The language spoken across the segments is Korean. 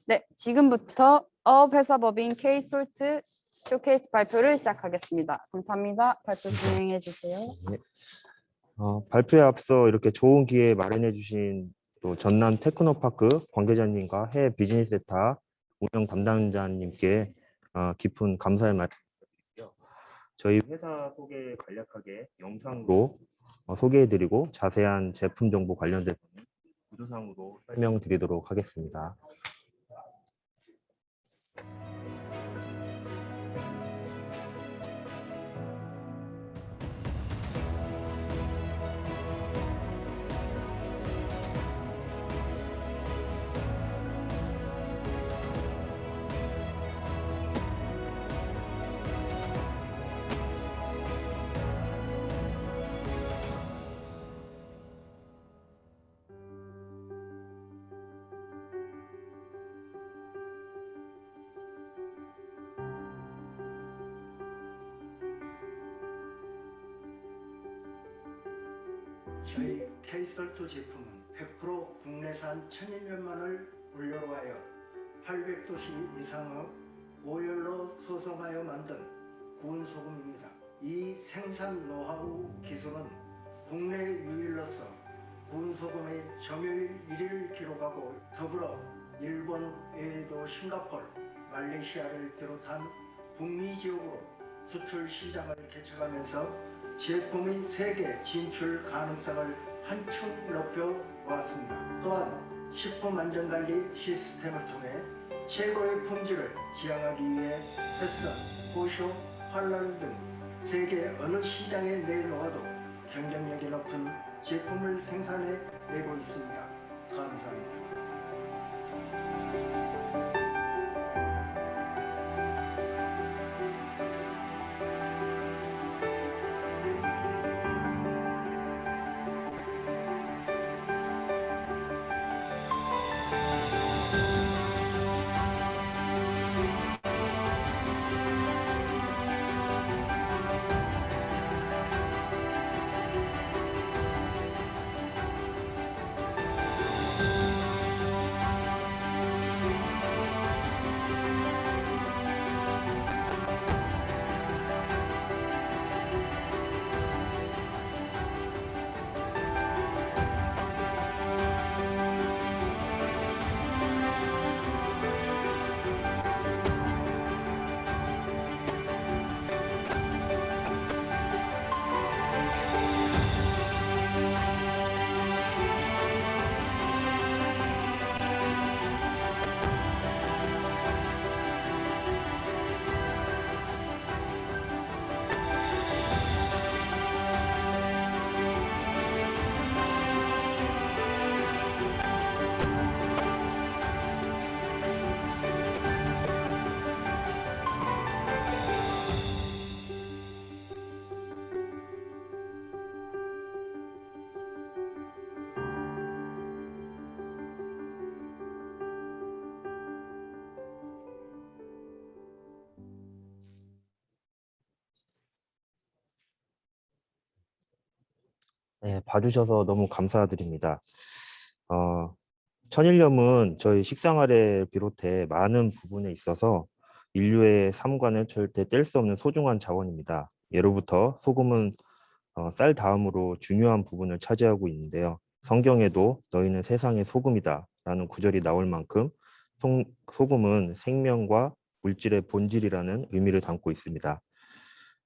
네, 지금부터 어회사법인 K솔트 쇼케이스 발표를 시작하겠습니다. 감사합니다. 발표 진행해 주세요. 네. 발표에 앞서 이렇게 좋은 기회 마련해 주신 또 전남 테크노파크 관계자님과 해외 비즈니스 데이터 운영 담당자님께 깊은 감사의 말씀드리고요. 저희 회사 소개 간략하게 영상으로 소개해드리고 자세한 제품 정보 관련돼서는 구조상으로 설명드리도록 하겠습니다. 저희 K솔트 제품은 100% 국내산 천일염만을 원료로 하여 800도씨 이상의 고열로 소송하여 만든 구운 소금입니다. 이 생산 노하우 기술은 국내 유일로서 구운 소금의 점유율 1위를 기록하고 더불어 일본 외에도 싱가포르, 말레이시아를 비롯한 북미 지역으로 수출 시장을 개척하면서 제품의 세계 진출 가능성을 한층 높여왔습니다. 또한 식품 안전관리 시스템을 통해 최고의 품질을 지향하기 위해 햇선, 고쇼, 할랄 등 세계 어느 시장에 내놓아도 경쟁력이 높은 제품을 생산해내고 있습니다. 감사합니다. 네, 봐주셔서 너무 감사드립니다. 천일염은 저희 식생활을 비롯해 많은 부분에 있어서 인류의 삶과는 절대 뗄 수 없는 소중한 자원입니다. 예로부터 소금은 쌀 다음으로 중요한 부분을 차지하고 있는데요. 성경에도 너희는 세상의 소금이다 라는 구절이 나올 만큼 소금은 생명과 물질의 본질이라는 의미를 담고 있습니다.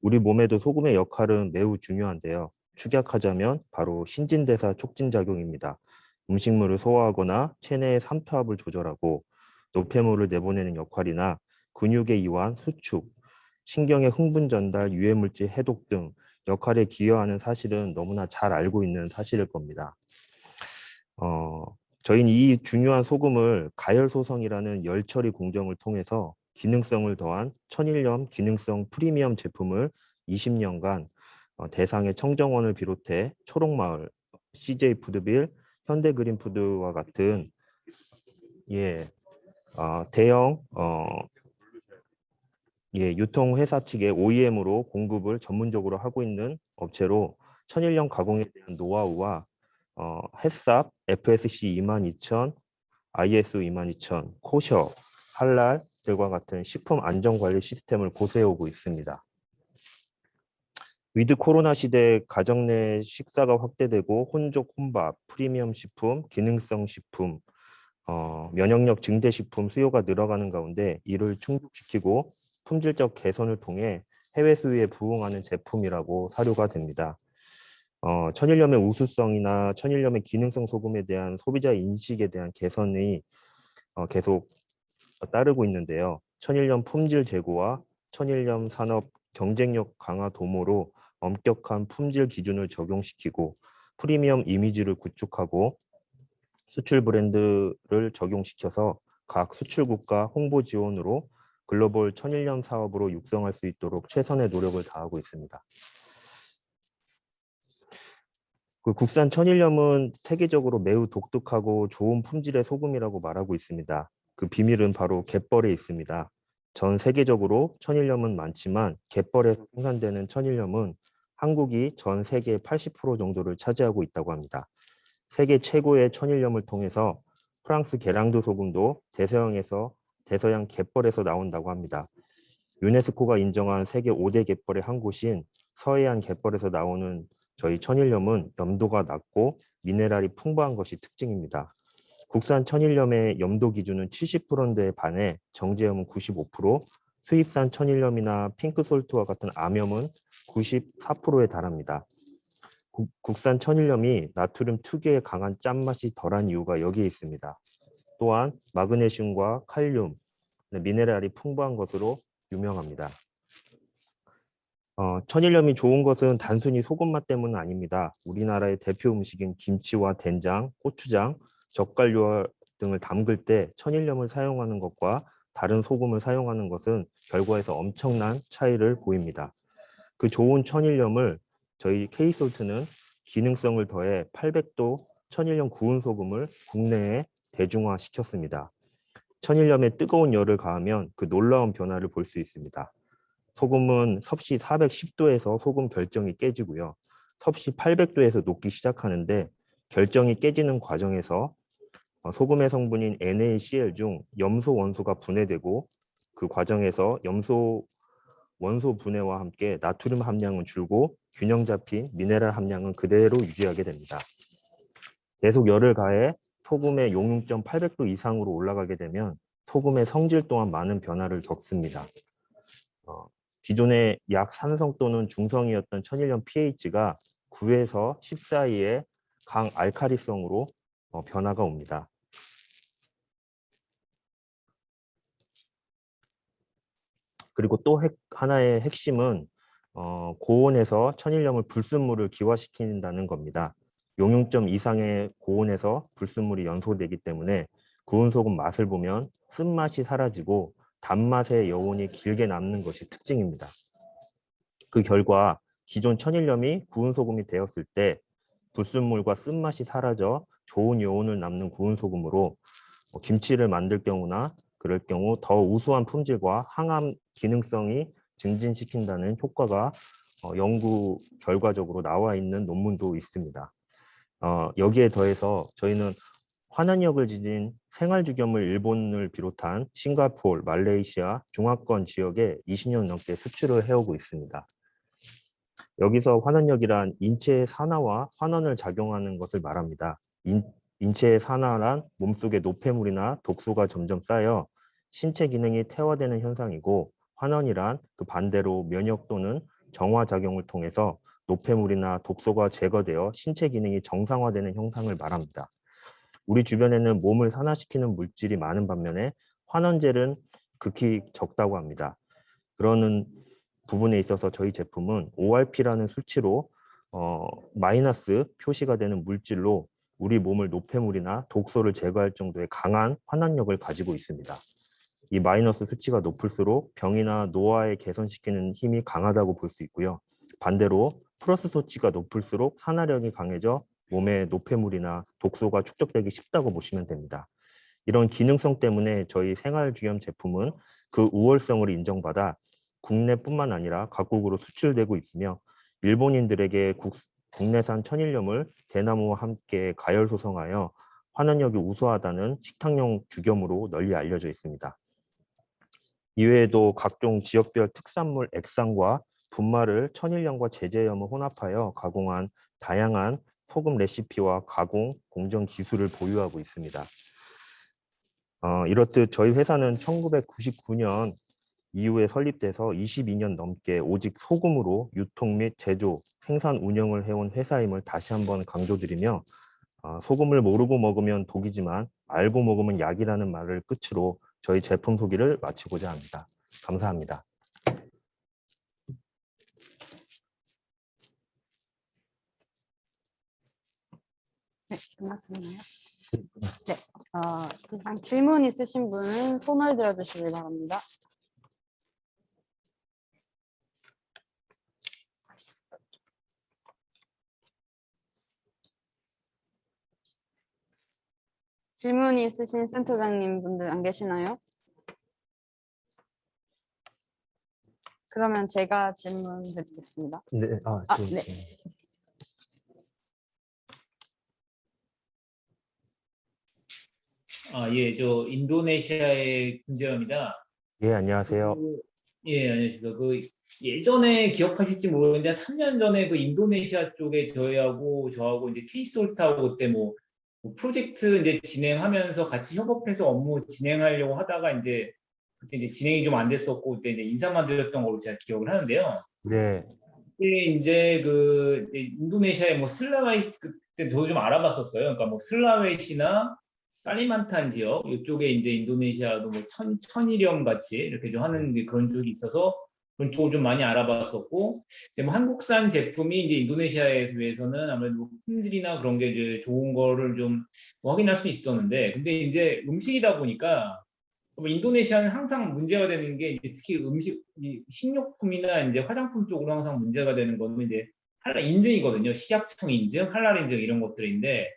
우리 몸에도 소금의 역할은 매우 중요한데요. 축약하자면 바로 신진대사 촉진작용입니다. 음식물을 소화하거나 체내의 삼투압을 조절하고 노폐물을 내보내는 역할이나 근육의 이완, 수축, 신경의 흥분 전달, 유해물질 해독 등 역할에 기여하는 사실은 너무나 잘 알고 있는 사실일 겁니다. 저희는 이 중요한 소금을 가열소성이라는 열처리 공정을 통해서 기능성을 더한 천일염 기능성 프리미엄 제품을 20년간 대상의 청정원을 비롯해 초록마을, CJ 푸드빌, 현대그린푸드와 같은 대형 유통회사 측의 OEM으로 공급을 전문적으로 하고 있는 업체로 천일염 가공에 대한 노하우와 햇삽 FSC 22000 ISO 22000, 코셔, 할랄들과 같은 식품 안전관리 시스템을 고수해오고 있습니다. 위드 코로나 시대 가정 내 식사가 확대되고 혼족 혼밥, 프리미엄 식품, 기능성 식품, 면역력 증대 식품 수요가 늘어가는 가운데 이를 충족시키고 품질적 개선을 통해 해외 수요에 부응하는 제품이라고 사료가 됩니다. 천일염의 우수성이나 천일염의 기능성 소금에 대한 소비자 인식에 대한 개선이 계속 따르고 있는데요. 천일염 품질 제고와 천일염 산업 경쟁력 강화 도모로 엄격한 품질 기준을 적용시키고 프리미엄 이미지를 구축하고 수출 브랜드를 적용시켜서 각 수출국가 홍보 지원으로 글로벌 천일염 사업으로 육성할 수 있도록 최선의 노력을 다하고 있습니다. 그 국산 천일염은 세계적으로 매우 독특하고 좋은 품질의 소금이라고 말하고 있습니다. 그 비밀은 바로 갯벌에 있습니다. 전 세계적으로 천일염은 많지만 갯벌에서 생산되는 천일염은 한국이 전 세계 80% 정도를 차지하고 있다고 합니다. 세계 최고의 천일염을 통해서 프랑스 계량도 소금도 대서양 갯벌에서 나온다고 합니다. 유네스코가 인정한 세계 5대 갯벌의 한 곳인 서해안 갯벌에서 나오는 저희 천일염은 염도가 낮고 미네랄이 풍부한 것이 특징입니다. 국산 천일염의 염도 기준은 70%인데 반해 정제염은 95%, 수입산 천일염이나 핑크솔트와 같은 암염은 94%에 달합니다. 국산 천일염이 나트륨 특유의 강한 짠맛이 덜한 이유가 여기에 있습니다. 또한 마그네슘과 칼륨, 미네랄이 풍부한 것으로 유명합니다. 천일염이 좋은 것은 단순히 소금 맛 때문은 아닙니다. 우리나라의 대표 음식인 김치와 된장, 고추장, 젓갈류 등을 담글 때 천일염을 사용하는 것과 다른 소금을 사용하는 것은 결과에서 엄청난 차이를 보입니다. 그 좋은 천일염을 저희 K솔트는 기능성을 더해 800도 천일염 구운 소금을 국내에 대중화시켰습니다. 천일염에 뜨거운 열을 가하면 그 놀라운 변화를 볼 수 있습니다. 소금은 섭씨 410도에서 소금 결정이 깨지고요. 섭씨 800도에서 녹기 시작하는데 결정이 깨지는 과정에서 소금의 성분인 NaCl 중 염소 원소가 분해되고 그 과정에서 염소 원소 분해와 함께 나트륨 함량은 줄고 균형 잡힌 미네랄 함량은 그대로 유지하게 됩니다. 계속 열을 가해 소금의 용융점 800도 이상으로 올라가게 되면 소금의 성질 또한 많은 변화를 겪습니다. 기존의 약산성 또는 중성이었던 천일염 pH가 9에서 10 사이의 강알칼리성으로 변화가 옵니다. 그리고 또 하나의 핵심은 고온에서 천일염을 불순물을 기화시킨다는 겁니다. 용융점 이상의 고온에서 불순물이 연소되기 때문에 구운 소금 맛을 보면 쓴맛이 사라지고 단맛의 여운이 길게 남는 것이 특징입니다. 그 결과 기존 천일염이 구운 소금이 되었을 때 불순물과 쓴맛이 사라져 좋은 여운을 남는 구운 소금으로 김치를 만들 경우나 그럴 경우 더 우수한 품질과 항암 기능성이 증진시킨다는 효과가 연구 결과적으로 나와 있는 논문도 있습니다. 여기에 더해서 저희는 환원력을 지닌 생활주겸을 일본을 비롯한 싱가포르, 말레이시아, 중화권 지역에 20년 넘게 수출을 해오고 있습니다. 여기서 환원력이란 인체의 산화와 환원을 작용하는 것을 말합니다. 인체의 산화란 몸속에 노폐물이나 독소가 점점 쌓여 신체 기능이 퇴화되는 현상이고, 환원이란 그 반대로 면역 또는 정화 작용을 통해서 노폐물이나 독소가 제거되어 신체 기능이 정상화되는 형상을 말합니다. 우리 주변에는 몸을 산화시키는 물질이 많은 반면에 환원젤은 극히 적다고 합니다. 그러는 부분에 있어서 저희 제품은 ORP라는 수치로 마이너스 표시가 되는 물질로 우리 몸을 노폐물이나 독소를 제거할 정도의 강한 환원력을 가지고 있습니다. 이 마이너스 수치가 높을수록 병이나 노화에 개선시키는 힘이 강하다고 볼 수 있고요. 반대로 플러스 수치가 높을수록 산화력이 강해져 몸에 노폐물이나 독소가 축적되기 쉽다고 보시면 됩니다. 이런 기능성 때문에 저희 생활주겸 제품은 그 우월성을 인정받아 국내뿐만 아니라 각국으로 수출되고 있으며, 일본인들에게 국내산 천일염을 대나무와 함께 가열소성하여 환원력이 우수하다는 식탁용 주겸으로 널리 알려져 있습니다. 이외에도 각종 지역별 특산물 액상과 분말을 천일염과 제제염을 혼합하여 가공한 다양한 소금 레시피와 가공 공정 기술을 보유하고 있습니다. 이렇듯 저희 회사는 1999년 이후에 설립돼서 22년 넘게 오직 소금으로 유통 및 제조, 생산 운영을 해온 회사임을 다시 한번 강조드리며 소금을 모르고 먹으면 독이지만 알고 먹으면 약이라는 말을 끝으로 저희 제품 소개를 마치고자 합니다. 감사합니다. 네, 끝났나요? 네, 이상 질문 있으신 분은 손을 들어주시기 바랍니다. 질문이 있으신 센터장님 분들 안 계시나요? 그러면 제가 질문 드리겠습니다. 네, 네. 예, 저 인도네시아의 김재현입니다. 예, 안녕하세요. 예, 안녕하십니까. 예전에 기억하실지 모르겠는데 3년 전에 인도네시아 쪽에 저하고 이제 케이솔트하고 그때 뭐 프로젝트 이제 진행하면서 같이 협업해서 업무 진행하려고 하다가 그때 이제 진행이 좀 안 됐었고 그때 이제 인사만 드렸던 걸로 제가 기억을 하는데요. 네. 이제 이제 인도네시아의 뭐 슬라웨시 그때 저도 좀 알아봤었어요. 그러니까 뭐 슬라웨시나 칼리만탄 지역 이쪽에 이제 인도네시아도 뭐 천일염 같이 이렇게 좀 하는 그런 쪽이 있어서 그런 쪽을 좀 많이 알아봤었고 이제 뭐 한국산 제품이 이제 인도네시아에서는 아무래도 품질이나 그런 게 이제 좋은 거를 좀 확인할 수 있었는데 근데 이제 음식이다 보니까 인도네시아는 항상 문제가 되는 게 이제 특히 식료품이나 이제 화장품 쪽으로 항상 문제가 되는 거는 이제 할랄 인증이거든요. 식약청 인증, 할랄 인증 이런 것들인데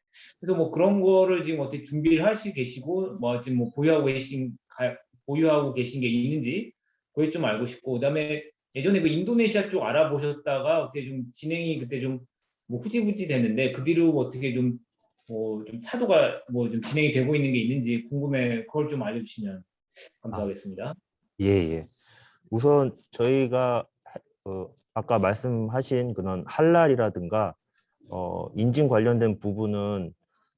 그래서 뭐 그런 거를 지금 어떻게 준비를 할 수 계시고 뭐 지금 뭐 보유하고 계신 게 있는지 그게 좀 알고 싶고 그다음에 예전에 인도네시아 쪽 알아보셨다가 어떻게 좀 진행이 그때 좀 뭐 후지부지 됐는데 그 뒤로 어떻게 좀 타도가 좀 진행이 되고 있는 게 있는지 궁금해. 그걸 좀 알려주시면 감사하겠습니다. 예. 우선 저희가 아까 말씀하신 그런 할랄이라든가 인증 관련된 부분은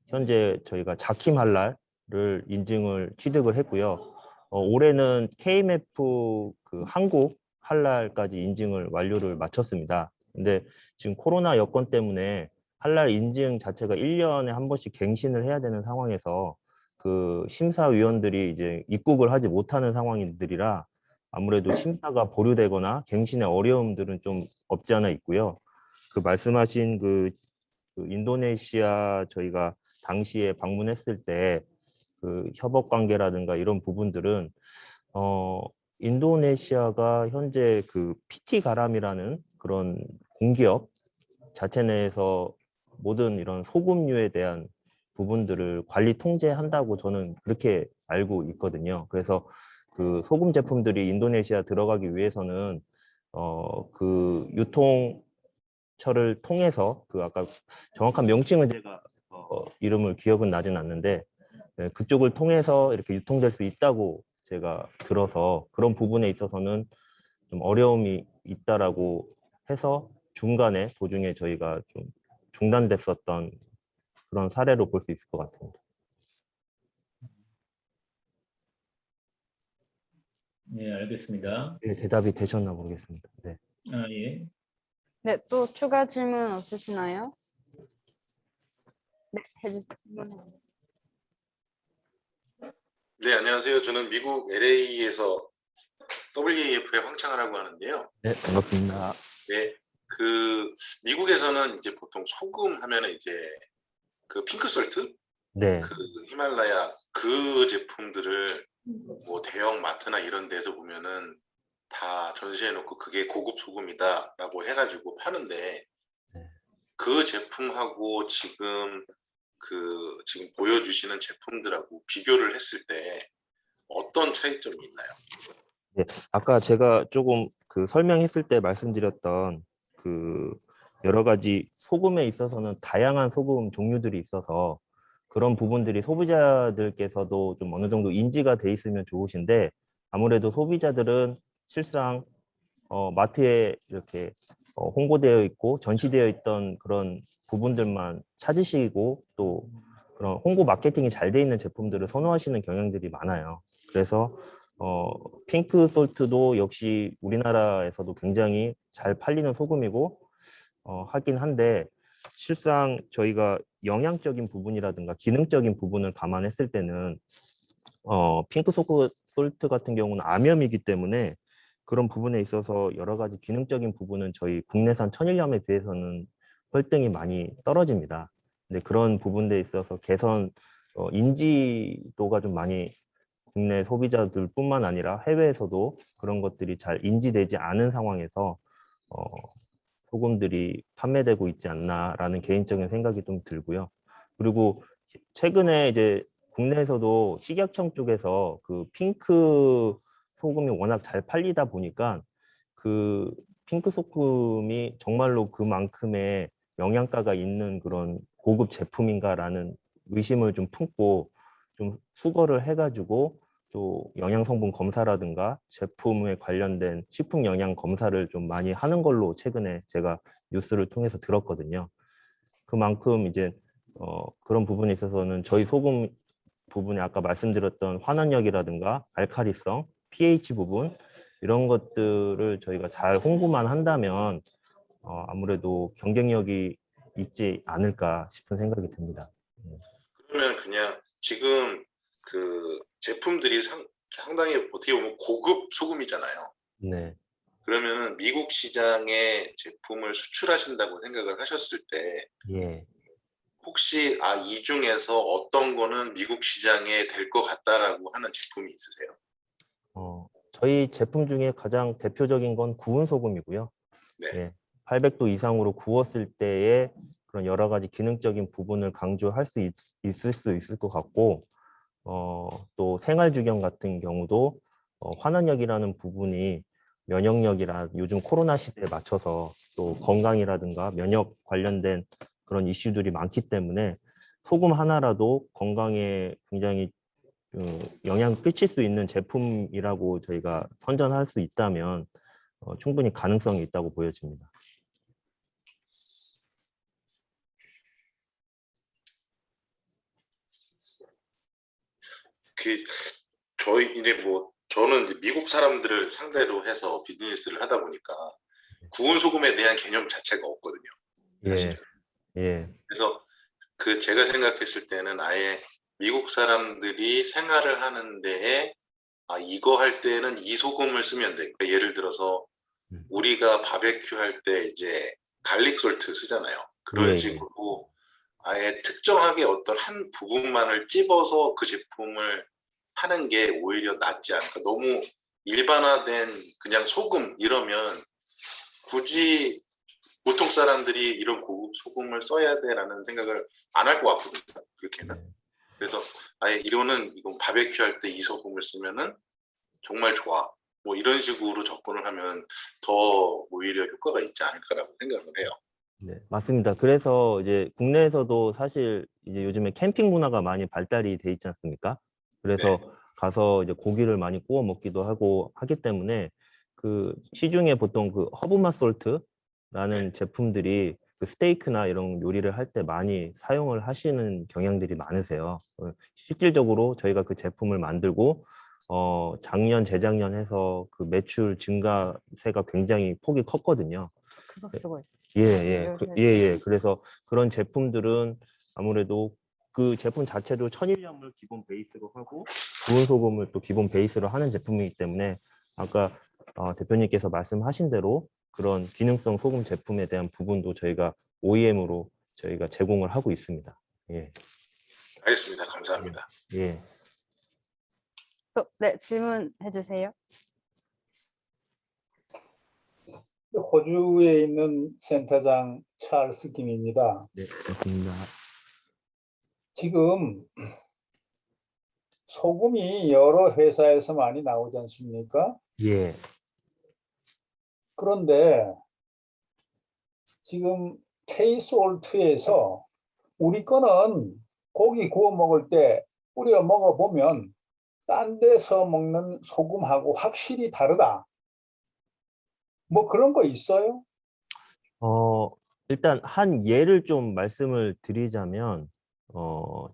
현재 저희가 자킴 할랄을 인증을 취득을 했고요. 올해는 KMF 한국 할랄까지 인증을 완료를 마쳤습니다. 근데 지금 코로나 여건 때문에 할랄 인증 자체가 1년에 한 번씩 갱신을 해야 되는 상황에서 심사위원들이 이제 입국을 하지 못하는 상황들이라 아무래도 심사가 보류되거나 갱신의 어려움들은 좀 없지 않아 있고요. 말씀하신 인도네시아 저희가 당시에 방문했을 때 협업 관계라든가 이런 부분들은 인도네시아가 현재 PT 가람이라는 그런 공기업 자체 내에서 모든 이런 소금류에 대한 부분들을 관리 통제한다고 저는 그렇게 알고 있거든요. 그래서 소금 제품들이 인도네시아 들어가기 위해서는 유통처를 통해서 아까 정확한 명칭은 제가 이름을 기억은 나진 않는데 그쪽을 통해서 이렇게 유통될 수 있다고 제가 들어서 그런 부분에 있어서는 좀 어려움이 있다라고 해서 중간에 도중에 저희가 좀 중단됐었던 그런 사례로 볼 수 있을 것 같습니다. 네, 알겠습니다. 네, 대답이 되셨나 모르겠습니다. 네. 예. 네, 또 추가 질문 없으시나요? 네, 해주세요. 네, 안녕하세요. 저는 미국 LA에서 WAF의 황창하라고 하는데요. 네, 반갑습니다. 네, 미국에서는 이제 보통 소금 하면은 이제 핑크솔트, 네. 히말라야 제품들을 뭐 대형 마트나 이런 데서 보면은 다 전시해놓고 그게 고급 소금이다라고 해가지고 파는데 그 제품하고 지금 보여주시는 제품들하고 비교를 했을 때 어떤 차이점이 있나요? 네, 아까 제가 조금 설명했을 때 말씀드렸던 여러 가지 소금에 있어서는 다양한 소금 종류들이 있어서 그런 부분들이 소비자들께서도 좀 어느 정도 인지가 돼 있으면 좋으신데 아무래도 소비자들은 실상 마트에 이렇게 홍보되어 있고 전시되어 있던 그런 부분들만 찾으시고 또 그런 홍보 마케팅이 잘 돼 있는 제품들을 선호하시는 경향들이 많아요. 그래서 핑크 솔트도 역시 우리나라에서도 굉장히 잘 팔리는 소금이고 하긴 한데 실상 저희가 영양적인 부분이라든가 기능적인 부분을 감안했을 때는 핑크 솔트 같은 경우는 암염이기 때문에 그런 부분에 있어서 여러 가지 기능적인 부분은 저희 국내산 천일염에 비해서는 월등히 많이 떨어집니다. 근데 그런 부분에 있어서 개선 인지도가 좀 많이 국내 소비자들뿐만 아니라 해외에서도 그런 것들이 잘 인지되지 않은 상황에서 소금들이 판매되고 있지 않나라는 개인적인 생각이 좀 들고요. 그리고 최근에 이제 국내에서도 식약청 쪽에서 그 핑크 소금이 워낙 잘 팔리다 보니까 그 핑크 소금이 정말로 그만큼의 영양가가 있는 그런 고급 제품인가라는 의심을 좀 품고 좀 수거를 해가지고 또 영양 성분 검사라든가 제품에 관련된 식품 영양 검사를 좀 많이 하는 걸로 최근에 제가 뉴스를 통해서 들었거든요. 그만큼 이제 그런 부분에 있어서는 저희 소금 부분에 아까 말씀드렸던 환원력이라든가 알칼리성, pH 부분 이런 것들을 저희가 잘 홍보만 한다면 아무래도 경쟁력이 있지 않을까 싶은 생각이 듭니다. 그러면 그냥 지금 그 제품들이 상당히 어떻게 보면 고급 소금이잖아요. 네. 그러면은 미국 시장에 제품을 수출하신다고 생각을 하셨을 때 예. 혹시 이 중에서 어떤 거는 미국 시장에 될 것 같다라고 하는 제품이 있으세요? 저희 제품 중에 가장 대표적인 건 구운 소금이고요. 네. 예, 800도 이상으로 구웠을 때의 그런 여러 가지 기능적인 부분을 강조할 수 있을 것 같고, 또 생활주경 같은 경우도 환원력이라는 부분이 면역력이라 요즘 코로나 시대에 맞춰서 또 건강이라든가 면역 관련된 그런 이슈들이 많기 때문에 소금 하나라도 건강에 굉장히 영향을 끼칠 수 있는 제품이라고 저희가 선전할 수 있다면 충분히 가능성이 있다고 보여집니다. 저희 이제 저는 이제 미국 사람들을 상대로 해서 비즈니스를 하다 보니까 구운 소금에 대한 개념 자체가 없거든요. 사실은. 예. 그래서 제가 생각했을 때는 아예 미국 사람들이 생활을 하는 데에 이거 할 때는 이 소금을 쓰면 돼. 그러니까 예를 들어서 우리가 바베큐 할 때 이제 갈릭 솔트 쓰잖아요. 그런 예. 식으로 아예 특정하게 어떤 한 부분만을 찝어서 그 제품을 하는 게 오히려 낫지 않을까. 너무 일반화된 그냥 소금 이러면 굳이 보통 사람들이 이런 고급 소금을 써야 돼라는 생각을 안 할 것 같거든요. 그렇게는. 그래서 아예 이거는 바베큐 할 때 이 소금을 쓰면은 정말 좋아. 이런 식으로 접근을 하면 더 오히려 효과가 있지 않을까라고 생각을 해요. 네, 맞습니다. 그래서 이제 국내에서도 사실 이제 요즘에 캠핑 문화가 많이 발달이 돼 있지 않습니까? 그래서 가서 이제 고기를 많이 구워 먹기도 하고 하기 때문에 그 시중에 보통 그 허브맛 솔트라는 제품들이 그 스테이크나 이런 요리를 할 때 많이 사용을 하시는 경향들이 많으세요. 실질적으로 저희가 그 제품을 만들고 작년, 재작년 해서 그 매출 증가세가 굉장히 폭이 컸거든요. 그거 쓰고 있어. 그래서 그런 제품들은 아무래도 그 제품 자체도 천일염을 기본 베이스로 하고 구운 소금을 또 기본 베이스로 하는 제품이기 때문에 아까 대표님께서 말씀하신 대로 그런 기능성 소금 제품에 대한 부분도 저희가 OEM으로 저희가 제공을 하고 있습니다. 예. 알겠습니다. 감사합니다. 예. 네, 질문해 주세요. 호주에 있는 센터장 찰스 김입니다. 네, 맞습니다. 지금 소금이 여러 회사에서 많이 나오지 않습니까? 예. 그런데 지금 K솔트에서 우리 거는 고기 구워 먹을 때 뿌려 먹어보면 딴 데서 먹는 소금하고 확실히 다르다. 뭐 그런 거 있어요? 일단 한 예를 좀 말씀을 드리자면,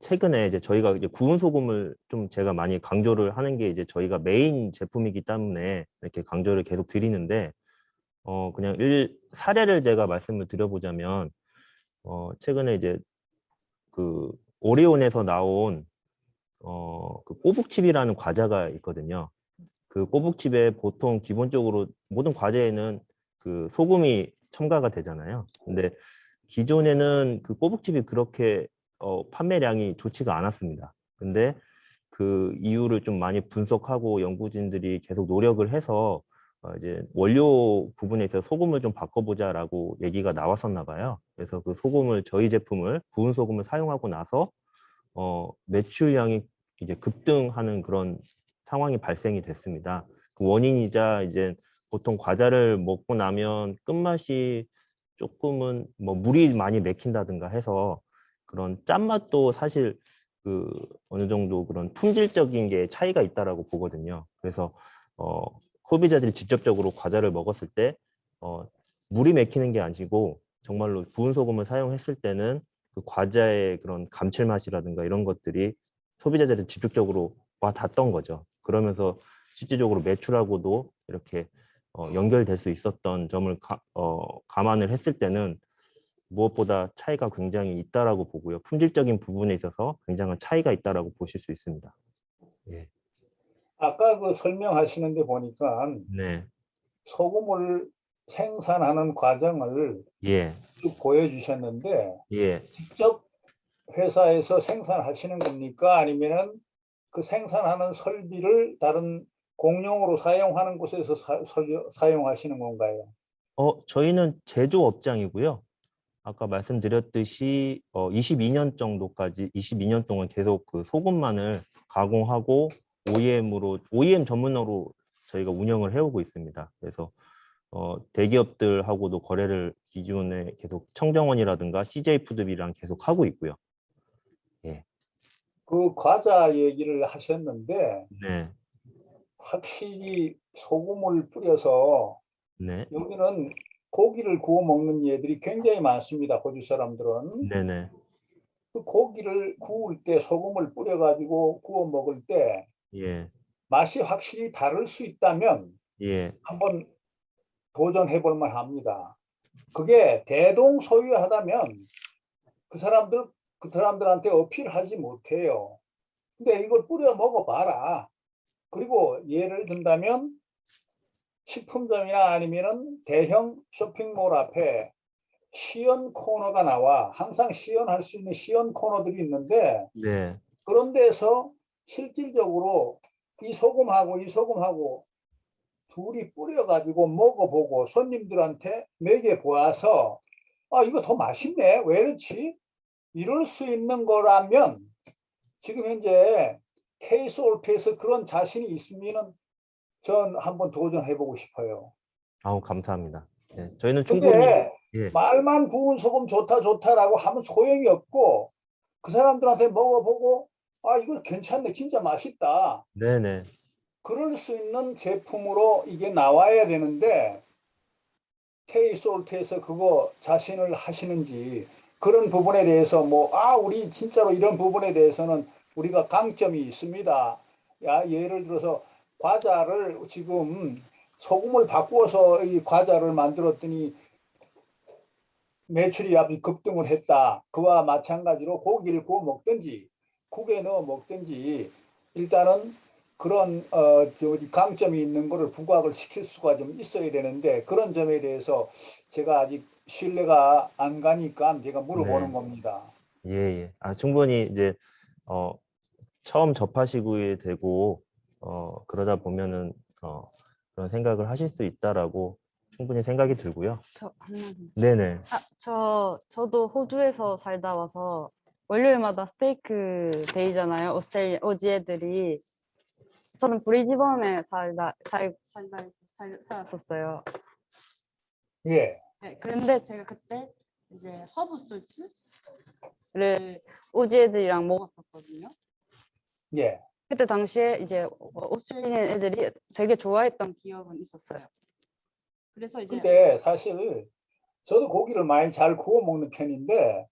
최근에 이제 저희가 이제 구운 소금을 좀 제가 많이 강조를 하는 게 이제 저희가 메인 제품이기 때문에 이렇게 강조를 계속 드리는데, 그냥 사례를 제가 말씀을 드려보자면, 최근에 이제 그 오리온에서 나온 그 꼬북칩이라는 과자가 있거든요. 그 꼬북칩에 보통 기본적으로 모든 과제에는 그 소금이 첨가가 되잖아요. 근데 기존에는 그 꼬북칩이 그렇게 판매량이 좋지가 않았습니다. 근데 그 이유를 좀 많이 분석하고 연구진들이 계속 노력을 해서 이제 원료 부분에 있어서 소금을 좀 바꿔보자라고 얘기가 나왔었나 봐요. 그래서 그 소금을 저희 제품을 구운 소금을 사용하고 나서 매출량이 이제 급등하는 그런 상황이 발생이 됐습니다. 그 원인이자 이제 보통 과자를 먹고 나면 끝맛이 조금은 뭐 물이 많이 맥힌다든가 해서 그런 짠맛도 사실 그 어느 정도 그런 품질적인 게 차이가 있다라고 보거든요. 그래서 소비자들이 직접적으로 과자를 먹었을 때 물이 맥히는 게 아니고 정말로 구운 소금을 사용했을 때는 그 과자의 그런 감칠맛이라든가 이런 것들이 소비자들이 직접적으로 와 닿았던 거죠. 그러면서 실질적으로 매출하고도 이렇게 연결될 수 있었던 점을 감안을 했을 때는 무엇보다 차이가 굉장히 있다라고 보고요. 품질적인 부분에 있어서 굉장한 차이가 있다라고 보실 수 있습니다. 예. 아까 그 설명하시는데 보니까 네. 소금을 생산하는 과정을 예. 쭉 보여주셨는데 예. 직접 회사에서 생산하시는 겁니까? 아니면은 그 생산하는 설비를 다른 공용으로 사용하는 곳에서 사용하시는 건가요? 저희는 제조업장이고요. 아까 말씀드렸듯이 22년 정도까지 22년 동안 계속 그 소금만을 가공하고 OEM 전문으로 저희가 운영을 해오고 있습니다. 그래서 대기업들하고도 거래를 기존에 계속 청정원이라든가 CJ푸드비랑 계속 하고 있고요. 예. 그 과자 얘기를 하셨는데 네. 확실히 소금을 뿌려서 네. 여기는 고기를 구워 먹는 예들이 굉장히 많습니다. 호주 사람들은. 네네. 그 고기를 구울 때 소금을 뿌려가지고 구워 먹을 때 예. 맛이 확실히 다를 수 있다면 예. 한번 도전해 볼 만합니다. 그게 대동소이하다면 그 사람들한테 어필하지 못해요. 근데 이걸 뿌려 먹어봐라. 그리고 예를 든다면 식품점이나 아니면은 대형 쇼핑몰 앞에 시연 코너가 나와. 항상 시연할 수 있는 시연 코너들이 있는데 네. 그런 데서 실질적으로 이 소금하고 둘이 뿌려가지고 먹어보고 손님들한테 먹여보아서 아 이거 더 맛있네 왜 그렇지 이럴 수 있는 거라면 지금 현재 K솔트에서 그런 자신이 있으면은 전 한번 도전해보고 싶어요. 아우 감사합니다. 예. 저희는 충분히 근데 예. 말만 구운 소금 좋다라고 하면 소용이 없고 그 사람들한테 먹어보고 아 이거 괜찮네 진짜 맛있다 네네. 그럴 수 있는 제품으로 이게 나와야 되는데 K솔트에서 그거 자신을 하시는지 그런 부분에 대해서 우리 진짜로 이런 부분에 대해서는 우리가 강점이 있습니다. 야, 예를 들어서 과자를 지금 소금을 바꾸어서 이 과자를 만들었더니 매출이 아주 급등을 했다. 그와 마찬가지로 고기를 구워 먹든지 국에 넣어 먹든지 일단은 그런 강점이 있는 거를 부각을 시킬 수가 좀 있어야 되는데 그런 점에 대해서 제가 아직 신뢰가 안 가니까 제가 물어보는 네. 겁니다. 예, 예. 충분히 이제 처음 접하시게 되고 그러다 보면은 그런 생각을 하실 수 있다라고 충분히 생각이 들고요. 저 한마디. 네네. 저도 호주에서 살다 와서 월요일마다 스테이크 데이잖아요. 오지 애들이. 저는 브리즈번에 살았었어요. 예. 네, 그런데 제가 그때 이제 허브 솔트 오지 애들이랑 먹었었거든요. 예. 그때 당시에 이제 오스트레일리안 애들이 되게 좋아했던 기억은 있었어요. 그래서 이제 근데 사실 저도 고기를 많이 잘 구워 먹는 편인데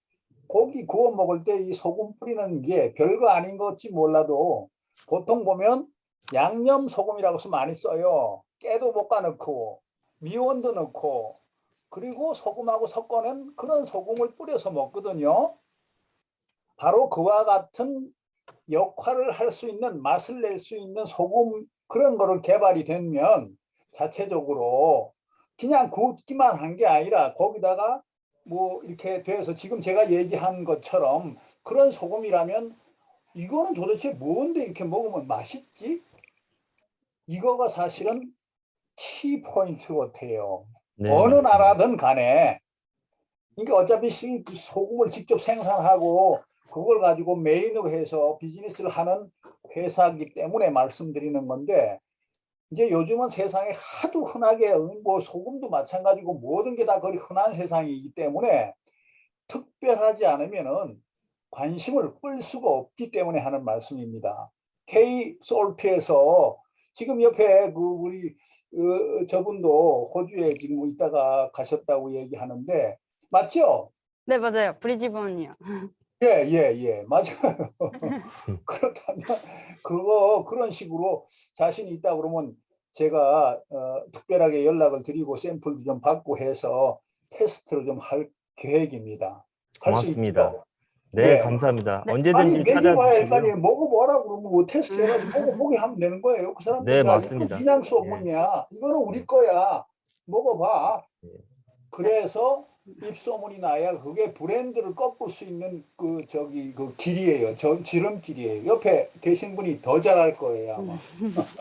고기 구워 먹을 때 이 소금 뿌리는 게 별거 아닌 것지 몰라도 보통 보면 양념 소금이라고 해서 많이 써요. 깨도 볶아 넣고 미원도 넣고 그리고 소금하고 섞어낸 그런 소금을 뿌려서 먹거든요. 바로 그와 같은 역할을 할 수 있는 맛을 낼 수 있는 소금 그런 거를 개발이 되면 자체적으로 그냥 굽기만 한 게 아니라 거기다가 뭐 이렇게 돼서 지금 제가 얘기한 것처럼 그런 소금이라면 이거는 도대체 뭔데 이렇게 먹으면 맛있지? 이거가 사실은 키 포인트 같아요. 네, 어느 맞습니다. 나라든 간에 그러니까 어차피 소금을 직접 생산하고 그걸 가지고 메인으로 해서 비즈니스를 하는 회사이기 때문에 말씀드리는 건데 이제 요즘은 세상에 하도 흔하게 뭐 소금도 마찬가지고 모든 게 다 거의 흔한 세상이기 때문에 특별하지 않으면은 관심을 끌 수가 없기 때문에 하는 말씀입니다. K 솔트에서 지금 옆에 그 우리 저분도 호주에 지금 있다가 가셨다고 얘기하는데 맞죠? 네, 맞아요. 브리즈번이요. 예, 맞아요. 그렇다면 그런 식으로 자신이 있다 그러면 제가 특별하게 연락을 드리고 샘플도 좀 받고 해서 테스트를 좀 할 계획입니다. 할 수 고맙습니다. 있죠? 네, 예. 감사합니다. 네. 아니 언제든지 먹여봐야 할 거 아니에요. 찾아주시고요. 먹어보라 그러면 뭐 테스트 해가지고 먹어보게 하면 되는 거예요. 그 사람들이 네, 이건 맞습니다. 그냥 소문이야. 이거는 우리 네. 거야. 먹어봐. 네. 그래서 입소문이 나야 그게 브랜드를 꺾을 수 있는 그 길이에요. 지름길이에요. 옆에 계신 분이 더 잘할 거예요 아마.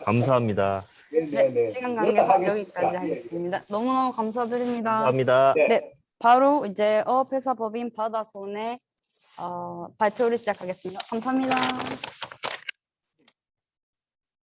감사합니다. 네, 네네네. 시간 관계상 연락하겠습니다. 여기까지 예, 예. 하겠습니다. 너무너무 감사드립니다. 감사합니다. 네. 네, 바로 이제 어업회사 법인 바다손의 발표를 시작하겠습니다. 감사합니다.